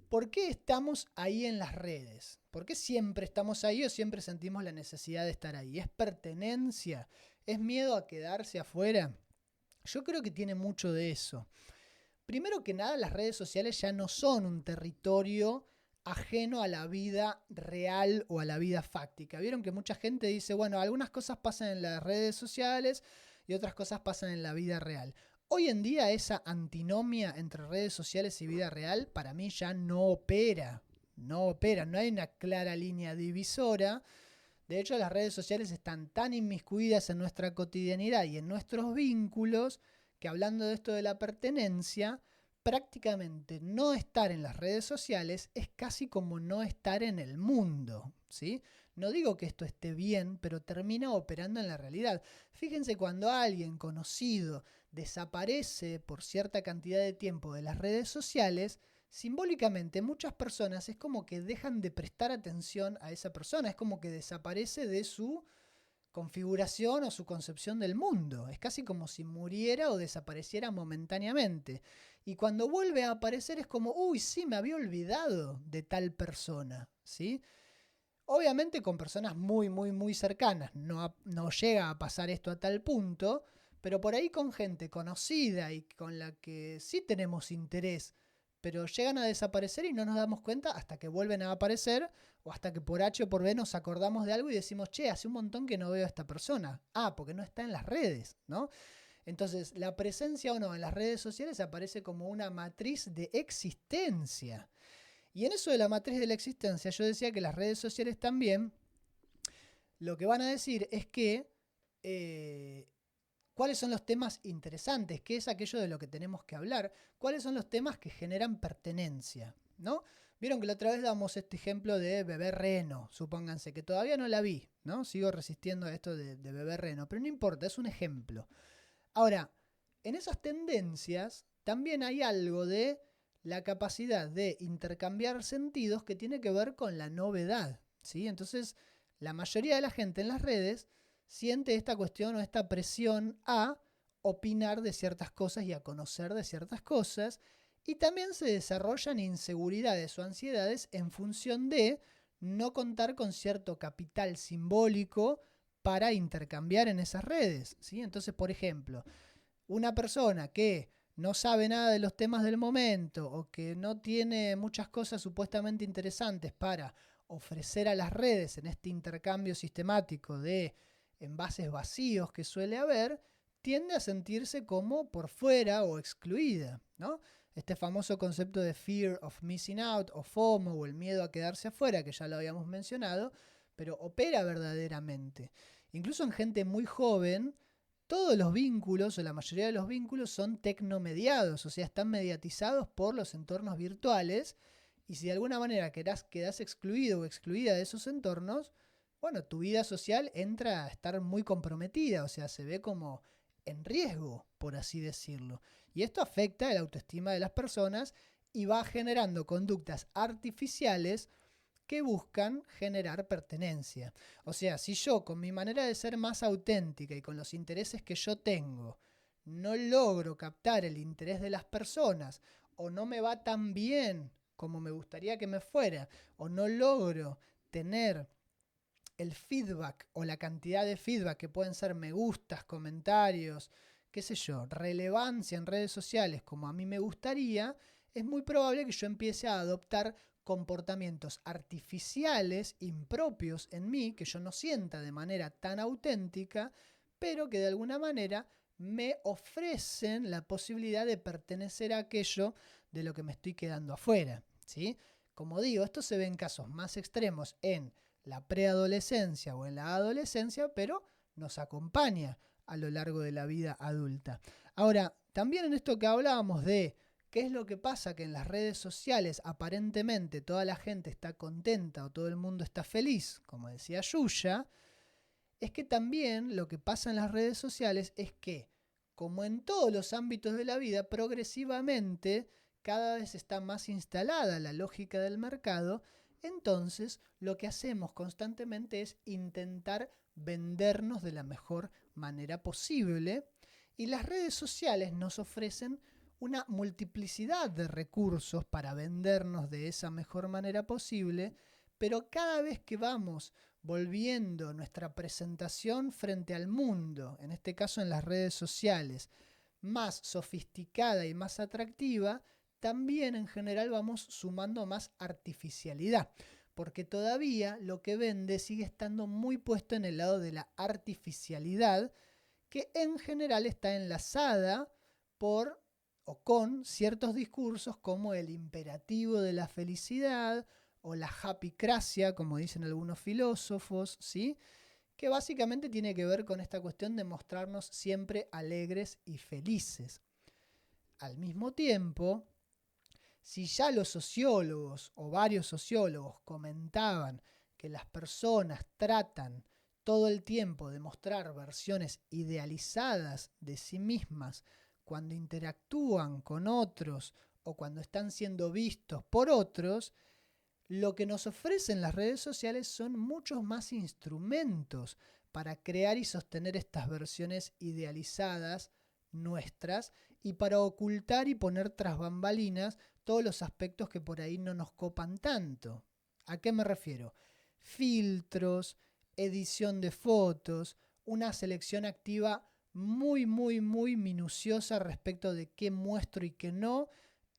¿Por qué estamos ahí en las redes? ¿Por qué siempre estamos ahí o siempre sentimos la necesidad de estar ahí? ¿Es pertenencia? ¿Es miedo a quedarse afuera? Yo creo que tiene mucho de eso. Primero que nada, las redes sociales ya no son un territorio ajeno a la vida real o a la vida fáctica. Vieron que mucha gente dice, bueno, algunas cosas pasan en las redes sociales y otras cosas pasan en la vida real. Hoy en día esa antinomia entre redes sociales y vida real para mí ya no opera. No opera, no hay una clara línea divisora. De hecho, las redes sociales están tan inmiscuidas en nuestra cotidianidad y en nuestros vínculos que, hablando de esto de la pertenencia, prácticamente no estar en las redes sociales es casi como no estar en el mundo, ¿sí? No digo que esto esté bien, pero termina operando en la realidad. Fíjense, cuando alguien conocido desaparece por cierta cantidad de tiempo de las redes sociales, simbólicamente muchas personas es como que dejan de prestar atención a esa persona, es como que desaparece de su configuración o su concepción del mundo. Es casi como si muriera o desapareciera momentáneamente. Y cuando vuelve a aparecer es como, uy, sí, me había olvidado de tal persona, ¿sí? Obviamente con personas muy, muy, muy cercanas. No llega a pasar esto a tal punto, pero por ahí con gente conocida y con la que sí tenemos interés, pero llegan a desaparecer y no nos damos cuenta hasta que vuelven a aparecer o hasta que por H o por B nos acordamos de algo y decimos, che, hace un montón que no veo a esta persona. Ah, porque no está en las redes, ¿no? Entonces, la presencia o no en las redes sociales aparece como una matriz de existencia. Y en eso de la matriz de la existencia, yo decía que las redes sociales también lo que van a decir es que cuáles son los temas interesantes, qué es aquello de lo que tenemos que hablar, cuáles son los temas que generan pertenencia, ¿no? Vieron que la otra vez damos este ejemplo de Bebé Reno, supónganse, que todavía no la vi, ¿no? Sigo resistiendo a esto de Bebé Reno, pero no importa, es un ejemplo. Ahora, en esas tendencias también hay algo de la capacidad de intercambiar sentidos que tiene que ver con la novedad, ¿sí? Entonces, la mayoría de la gente en las redes siente esta cuestión o esta presión a opinar de ciertas cosas y a conocer de ciertas cosas, y también se desarrollan inseguridades o ansiedades en función de no contar con cierto capital simbólico para intercambiar en esas redes, ¿sí? Entonces, por ejemplo, una persona que no sabe nada de los temas del momento o que no tiene muchas cosas supuestamente interesantes para ofrecer a las redes en este intercambio sistemático de envases vacíos que suele haber, tiende a sentirse como por fuera o excluida, ¿no? Este famoso concepto de fear of missing out o FOMO o el miedo a quedarse afuera, que ya lo habíamos mencionado, pero opera verdaderamente. Incluso en gente muy joven, todos los vínculos o la mayoría de los vínculos son tecnomediados, o sea, están mediatizados por los entornos virtuales, y si de alguna manera quedás excluido o excluida de esos entornos, bueno, tu vida social entra a estar muy comprometida, o sea, se ve como en riesgo, por así decirlo. Y esto afecta la autoestima de las personas y va generando conductas artificiales que buscan generar pertenencia. O sea, si yo con mi manera de ser más auténtica y con los intereses que yo tengo no logro captar el interés de las personas o no me va tan bien como me gustaría que me fuera o no logro tener el feedback o la cantidad de feedback que pueden ser me gustas, comentarios, qué sé yo, relevancia en redes sociales como a mí me gustaría, es muy probable que yo empiece a adoptar comportamientos artificiales impropios en mí, que yo no sienta de manera tan auténtica, pero que de alguna manera me ofrecen la posibilidad de pertenecer a aquello de lo que me estoy quedando afuera, ¿sí? Como digo, esto se ve en casos más extremos en la preadolescencia o en la adolescencia, pero nos acompaña a lo largo de la vida adulta. Ahora, también en esto que hablábamos de qué es lo que pasa, que en las redes sociales aparentemente toda la gente está contenta o todo el mundo está feliz, como decía Yuya, es que también lo que pasa en las redes sociales es que, como en todos los ámbitos de la vida, progresivamente cada vez está más instalada la lógica del mercado. Entonces lo que hacemos constantemente es intentar vendernos de la mejor manera posible, y las redes sociales nos ofrecen una multiplicidad de recursos para vendernos de esa mejor manera posible, pero cada vez que vamos volviendo nuestra presentación frente al mundo, en este caso en las redes sociales, más sofisticada y más atractiva, también en general vamos sumando más artificialidad, porque todavía lo que vende sigue estando muy puesto en el lado de la artificialidad, que en general está enlazada por o con ciertos discursos como el imperativo de la felicidad o la happycracia, como dicen algunos filósofos, ¿sí? Que básicamente tiene que ver con esta cuestión de mostrarnos siempre alegres y felices. Al mismo tiempo, si ya los sociólogos o varios sociólogos comentaban que las personas tratan todo el tiempo de mostrar versiones idealizadas de sí mismas cuando interactúan con otros o cuando están siendo vistos por otros, lo que nos ofrecen las redes sociales son muchos más instrumentos para crear y sostener estas versiones idealizadas nuestras y para ocultar y poner tras bambalinas todos los aspectos que por ahí no nos copan tanto. ¿A qué me refiero? Filtros, edición de fotos, una selección activa muy minuciosa respecto de qué muestro y qué no,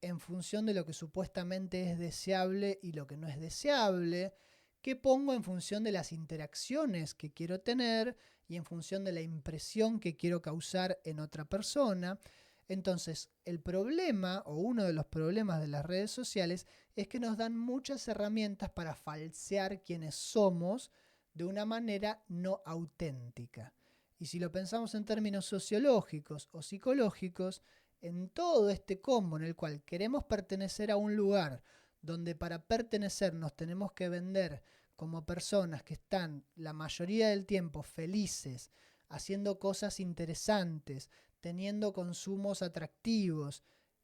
en función de lo que supuestamente es deseable y lo que no es deseable, qué pongo en función de las interacciones que quiero tener y en función de la impresión que quiero causar en otra persona. Entonces, el problema o uno de los problemas de las redes sociales es que nos dan muchas herramientas para falsear quienes somos de una manera no auténtica. Y si lo pensamos en términos sociológicos o psicológicos, en todo este combo en el cual queremos pertenecer a un lugar donde para pertenecer nos tenemos que vender como personas que están la mayoría del tiempo felices, haciendo cosas interesantes, teniendo consumos atractivos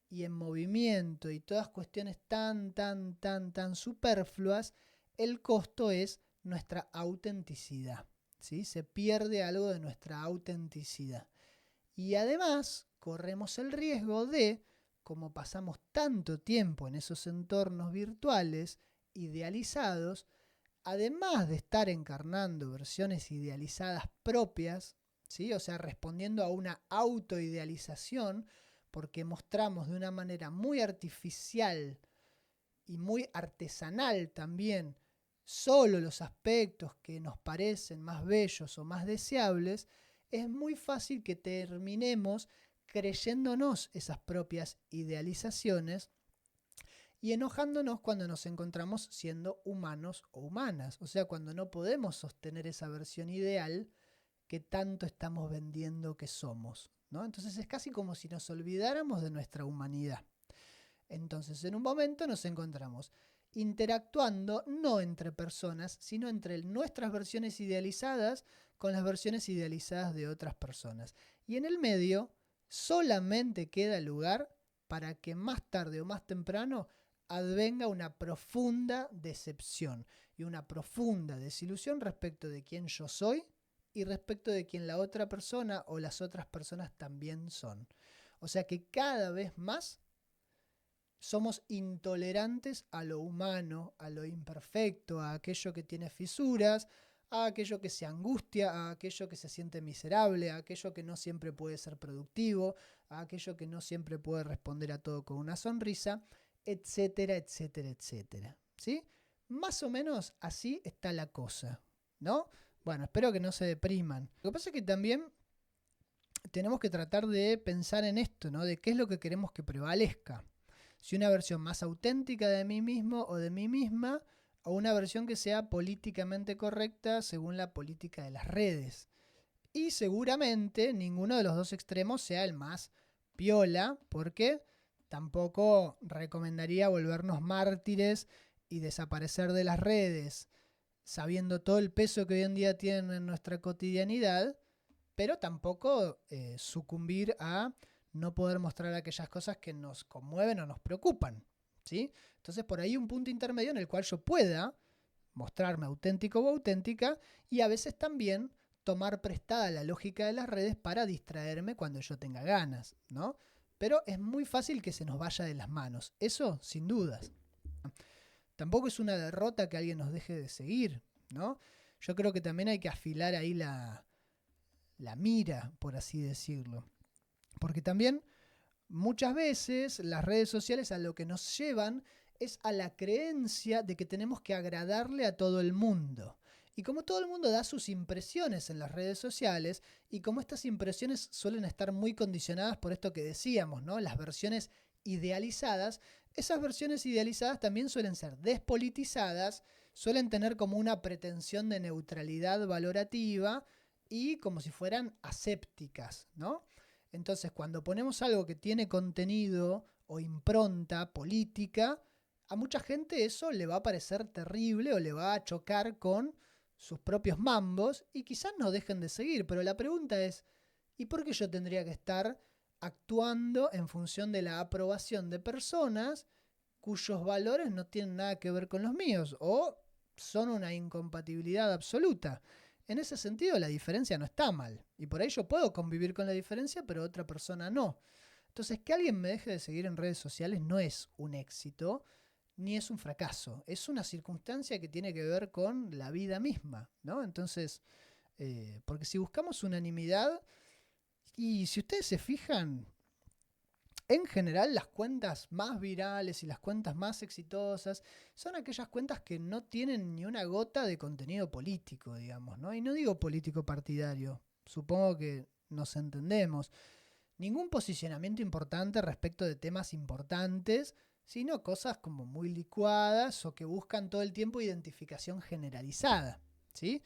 y en movimiento y todas cuestiones tan superfluas, el costo es nuestra autenticidad, ¿sí? Se pierde algo de nuestra autenticidad. Y además corremos el riesgo de, como pasamos tanto tiempo en esos entornos virtuales idealizados, además de estar encarnando versiones idealizadas propias, ¿sí? O sea, respondiendo a una autoidealización, porque mostramos de una manera muy artificial y muy artesanal también solo los aspectos que nos parecen más bellos o más deseables, es muy fácil que terminemos creyéndonos esas propias idealizaciones y enojándonos cuando nos encontramos siendo humanos o humanas. O sea, cuando no podemos sostener esa versión ideal que tanto estamos vendiendo que somos, ¿no? Entonces es casi como si nos olvidáramos de nuestra humanidad. Entonces en un momento nos encontramos interactuando no entre personas, sino entre nuestras versiones idealizadas con las versiones idealizadas de otras personas. Y en el medio solamente queda lugar para que más tarde o más temprano advenga una profunda decepción y una profunda desilusión respecto de quién yo soy y respecto de quién la otra persona o las otras personas también son. O sea que cada vez más somos intolerantes a lo humano, a lo imperfecto, a aquello que tiene fisuras, a aquello que se angustia, a aquello que se siente miserable, a aquello que no siempre puede ser productivo, a aquello que no siempre puede responder a todo con una sonrisa, etcétera, etcétera, etcétera. ¿Sí? Más o menos así está la cosa, ¿no? Bueno, espero que no se depriman. Lo que pasa es que también tenemos que tratar de pensar en esto, ¿no? De qué es lo que queremos que prevalezca. Si una versión más auténtica de mí mismo o de mí misma, o una versión que sea políticamente correcta según la política de las redes. Y seguramente ninguno de los dos extremos sea el más piola, porque tampoco recomendaría volvernos mártires y desaparecer de las redes, sabiendo todo el peso que hoy en día tienen en nuestra cotidianidad, pero tampoco sucumbir a no poder mostrar aquellas cosas que nos conmueven o nos preocupan, ¿sí? Entonces por ahí un punto intermedio en el cual yo pueda mostrarme auténtico o auténtica y a veces también tomar prestada la lógica de las redes para distraerme cuando yo tenga ganas, ¿no? pero es muy fácil que se nos vaya de las manos. Eso sin dudas. Tampoco es una derrota que alguien nos deje de seguir, ¿no? Yo creo que también hay que afilar ahí la mira, por así decirlo. Porque también muchas veces las redes sociales a lo que nos llevan es a la creencia de que tenemos que agradarle a todo el mundo. Y como todo el mundo da sus impresiones en las redes sociales, y como estas impresiones suelen estar muy condicionadas por esto que decíamos, ¿no? Las versiones idealizadas, esas versiones idealizadas también suelen ser despolitizadas, suelen tener como una pretensión de neutralidad valorativa y como si fueran asépticas, ¿no? Entonces, cuando ponemos algo que tiene contenido o impronta política, a mucha gente eso le va a parecer terrible o le va a chocar con sus propios mambos y quizás no dejen de seguir. Pero la pregunta es, ¿y por qué yo tendría que estar actuando en función de la aprobación de personas cuyos valores no tienen nada que ver con los míos o son una incompatibilidad absoluta? En ese sentido, la diferencia no está mal. Y por ahí yo puedo convivir con la diferencia, pero otra persona no. Entonces, que alguien me deje de seguir en redes sociales no es un éxito, ni es un fracaso. Es una circunstancia que tiene que ver con la vida misma, ¿no? Entonces, porque si buscamos unanimidad, y si ustedes se fijan, en general las cuentas más virales y las cuentas más exitosas son aquellas cuentas que no tienen ni una gota de contenido político, digamos, ¿no? Y no digo político partidario, supongo que nos entendemos. Ningún posicionamiento importante respecto de temas importantes, sino cosas como muy licuadas o que buscan todo el tiempo identificación generalizada, ¿sí?